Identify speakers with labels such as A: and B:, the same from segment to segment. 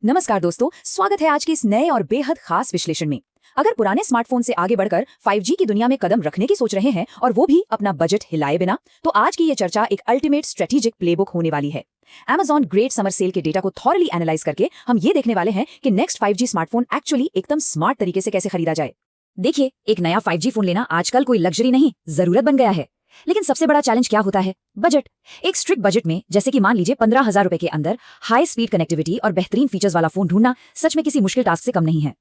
A: नमस्कार दोस्तों, स्वागत है आज के इस नए और बेहद खास विश्लेषण में। अगर पुराने स्मार्टफोन से आगे बढ़कर 5G की दुनिया में कदम रखने की सोच रहे हैं और वो भी अपना बजट हिलाए बिना, तो आज की ये चर्चा एक अल्टीमेट स्ट्रेटेजिक प्लेबुक होने वाली है। Amazon ग्रेट समर सेल के डेटा को थॉरली एनालाइज करके हम ये देखने वाले हैं कि नेक्स्ट 5G स्मार्टफोन एक्चुअली एकदम स्मार्ट तरीके से कैसे खरीदा जाए। देखिए, एक नया 5G फोन लेना आजकल कोई लग्जरी नहीं, जरूरत बन गया है। लेकिन सबसे बड़ा चैलेंज क्या होता है? बजट। एक स्ट्रिक्ट बजट में, जैसे कि मान लीजिए 15,000 रुपए के अंदर हाई स्पीड कनेक्टिविटी और बेहतरीन फीचर्स वाला फोन ढूंढना सच में किसी मुश्किल टास्क से कम नहीं है।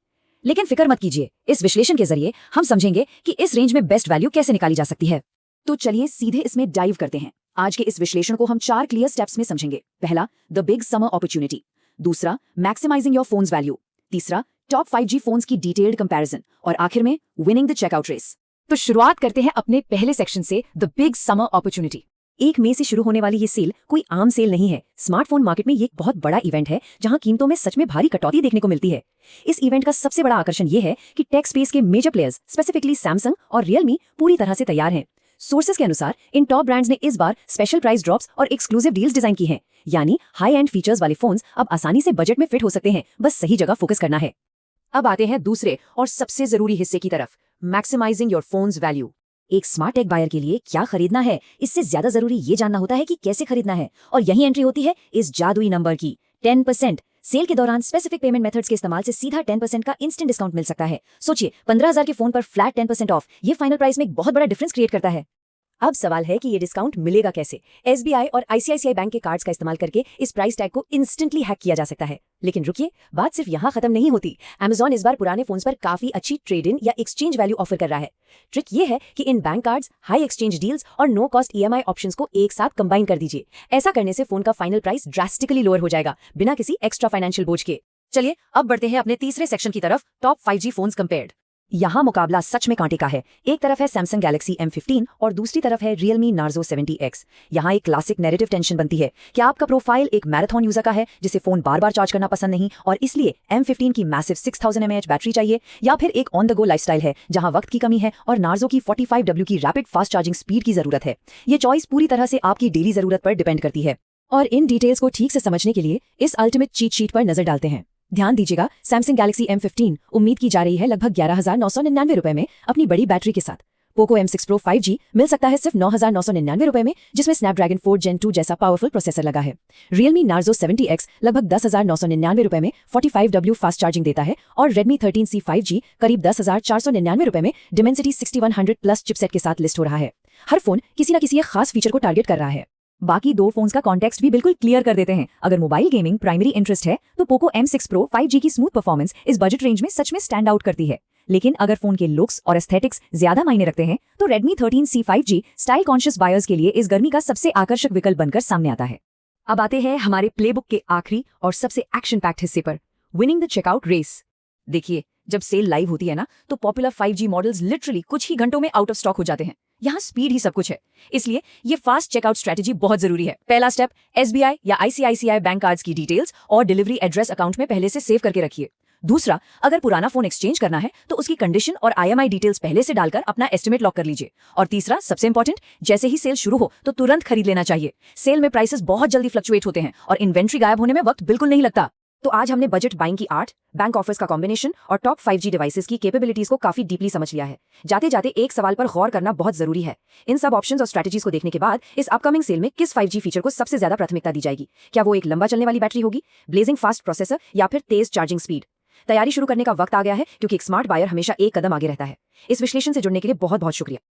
A: लेकिन फिक्र मत कीजिए, इस विश्लेषण के जरिए हम समझेंगे कि इस रेंज में बेस्ट वैल्यू कैसे निकाली जा सकती है। तो चलिए सीधे इसमें डाइव करते हैं। आज के इस विश्लेषण को हम 4 क्लियर स्टेप्स में समझेंगे। पहला, द बिग समर अपॉर्चुनिटी। दूसरा, मैक्सिमाइजिंग योर फोन्स वैल्यू। तीसरा, टॉप 5G फोन्स की डिटेल्ड कंपैरिजन। और आखिर में, विनिंग द चेकआउट रेस। तो शुरुआत करते हैं अपने पहले सेक्शन से, द बिग समर अपॉर्चुनिटी। 1 मई से शुरू होने वाली ये सेल कोई आम सेल नहीं है। स्मार्टफोन मार्केट में ये एक बहुत बड़ा इवेंट है जहां कीमतों में सच में भारी कटौती देखने को मिलती है। इस इवेंट का सबसे बड़ा आकर्षण ये है कि टेक स्पेस के मेजर प्लेयर्स, स्पेसिफिकली सैमसंग और रियलमी, पूरी तरह से तैयार हैं। सोर्सेज के अनुसार इन टॉप ब्रांड्स ने इस बार स्पेशल प्राइस ड्रॉप्स और एक्सक्लूसिव डील्स डिजाइन की हैं। यानी हाई एंड फीचर्स वाले फोन्स अब आसानी से बजट में फिट हो सकते हैं, बस सही जगह फोकस करना है। अब आते हैं दूसरे और सबसे जरूरी हिस्से की तरफ, मैक्सिमाइजिंग योर फोन्स वैल्यू। एक स्मार्ट टेक बायर के लिए क्या खरीदना है, इससे ज्यादा जरूरी ये जानना होता है कि कैसे खरीदना है। और यही एंट्री होती है इस जादुई नंबर की, 10%। सेल के दौरान स्पेसिफिक पेमेंट मेथड्स के इस्तेमाल से सीधा 10% का इंस्टेंट डिस्काउंट मिल सकता है। सोचिए, 15,000 के फोन पर फ्लैट 10% ऑफ, ये फाइनल प्राइस में एक बहुत बड़ा डिफरेंस क्रिएट करता है। अब सवाल है कि ये डिस्काउंट मिलेगा कैसे। SBI और ICICI बैंक के कार्ड्स का इस्तेमाल करके इस प्राइस टैग को इंस्टेंटली हैक किया जा सकता है। लेकिन रुकिए, बात सिर्फ यहाँ खत्म नहीं होती। Amazon इस बार पुराने फोन्स पर काफी अच्छी ट्रेड इन या एक्सचेंज वैल्यू ऑफर कर रहा है। ट्रिक ये है कि इन bank cards, high exchange deals और नो कॉस्ट EMI ऑप्शंस को एक साथ कंबाइन कर दीजिए। ऐसा करने से फोन का फाइनल प्राइस ड्रास्टिकली लोअर हो जाएगा, बिना किसी एक्स्ट्रा फाइनेंशियल बोझ के। चलिए अब बढ़ते हैं अपने तीसरे सेक्शन की तरफ, टॉप 5G फोन्स कंपेयर्ड। यहाँ मुकाबला सच में कांटे का है। एक तरफ है सैमसंग गैलेक्सी M15 और दूसरी तरफ है रियलमी नार्जो 70X। यहाँ एक क्लासिक नैरेटिव टेंशन बनती है कि आपका प्रोफाइल एक मैराथन यूजर का है जिसे फोन बार बार चार्ज करना पसंद नहीं और इसलिए M15 की मैसिव 6000 mAh बैटरी चाहिए, या फिर एक ऑन द गो लाइफस्टाइल है जहां वक्त की कमी है और नार्जो की 45W की रैपिड फास्ट चार्जिंग स्पीड की जरूरत है। ये चॉइस पूरी तरह से आपकी डेली जरूरत पर डिपेंड करती है। और इन डिटेल्स को ठीक से समझने के लिए इस अल्टीमेट चीट शीट पर नजर डालते हैं। ध्यान दीजिएगा, सैमसंग गैलेक्सी M15 उम्मीद की जा रही है लगभग 11,999 रुपए में अपनी बड़ी बैटरी के साथ। पोको M6 Pro 5G मिल सकता है सिर्फ 9,999 रुपए में, जिसमें स्नैपड्रैगन 4 Gen 2 जैसा पावरफुल प्रोसेसर लगा है। रियलमी नार्जो 70X लगभग 10,999 रुपए में 45W फास्ट चार्जिंग देता है और Redmi 13C 5G करीब 10,499 रुपए में Dimensity 6100 प्लस चिपसेट के साथ लिस्ट हो रहा है। हर फोन किसी न किसी एक खास फीचर को टारगेट कर रहा है। बाकी दो फोन्स का कॉन्टेक्स्ट भी बिल्कुल क्लियर कर देते हैं। अगर मोबाइल गेमिंग प्राइमरी इंटरेस्ट है तो पोको M6 Pro 5G की स्मूथ परफॉर्मेंस इस बजट रेंज में सच में स्टैंड आउट करती है। लेकिन अगर फोन के लुक्स और एस्थेटिक्स ज्यादा मायने रखते हैं तो Redmi 13C 5G style conscious buyers के लिए इस गर्मी का सबसे आकर्षक विकल्प बनकर सामने आता है। अब आते हैं हमारे प्लेबुक के आखिरी और सबसे एक्शन पैक्ड हिस्से पर, विनिंग द चेकआउट रेस। देखिए, जब सेल लाइव होती है ना, तो पॉपुलर 5G मॉडल्स लिटरली कुछ ही घंटों में आउट ऑफ स्टॉक हो जाते हैं। यहाँ स्पीड ही सब कुछ है, इसलिए ये फास्ट चेकआउट स्ट्रेटेजी बहुत जरूरी है। पहला स्टेप, SBI या ICICI बैंक कार्ड्स की डिटेल्स और डिलीवरी एड्रेस अकाउंट में पहले से सेव करके रखिए। दूसरा, अगर पुराना फोन एक्सचेंज करना है तो उसकी कंडीशन और IMI डिटेल्स पहले से डालकर अपना एस्टिमेट लॉक कर लीजिए। और तीसरा, सबसे इंपॉर्टेंट, जैसे ही सेल शुरू हो तो तुरंत खरीद लेना चाहिए। सेल में प्राइसेस बहुत जल्दी फ्लक्चुएट होते हैं और इन्वेंट्री गायब होने में वक्त बिल्कुल नहीं लगता। तो आज हमने बजट बाइंग की आर्ट, बैंक ऑफर्स का कॉम्बिनेशन और टॉप 5G डिवाइसेस की कैपेबिलिटीज को काफी डीपली समझ लिया है। जाते जाते एक सवाल पर गौर करना बहुत जरूरी है। इन सब ऑप्शंस और स्ट्रेटजीज को देखने के बाद इस अपकमिंग सेल में किस 5G फीचर को सबसे ज्यादा प्राथमिकता दी जाएगी? क्या वो एक लंबा चलने वाली बैटरी होगी, ब्लेजिंग फास्ट प्रोसेसर, या फिर तेज चार्जिंग स्पीड? तैयारी शुरू करने का वक्त आ गया है, क्योंकि एक स्मार्ट बायर हमेशा एक कदम आगे रहता है। इस विश्लेषण से जुड़ने के लिए बहुत बहुत शुक्रिया।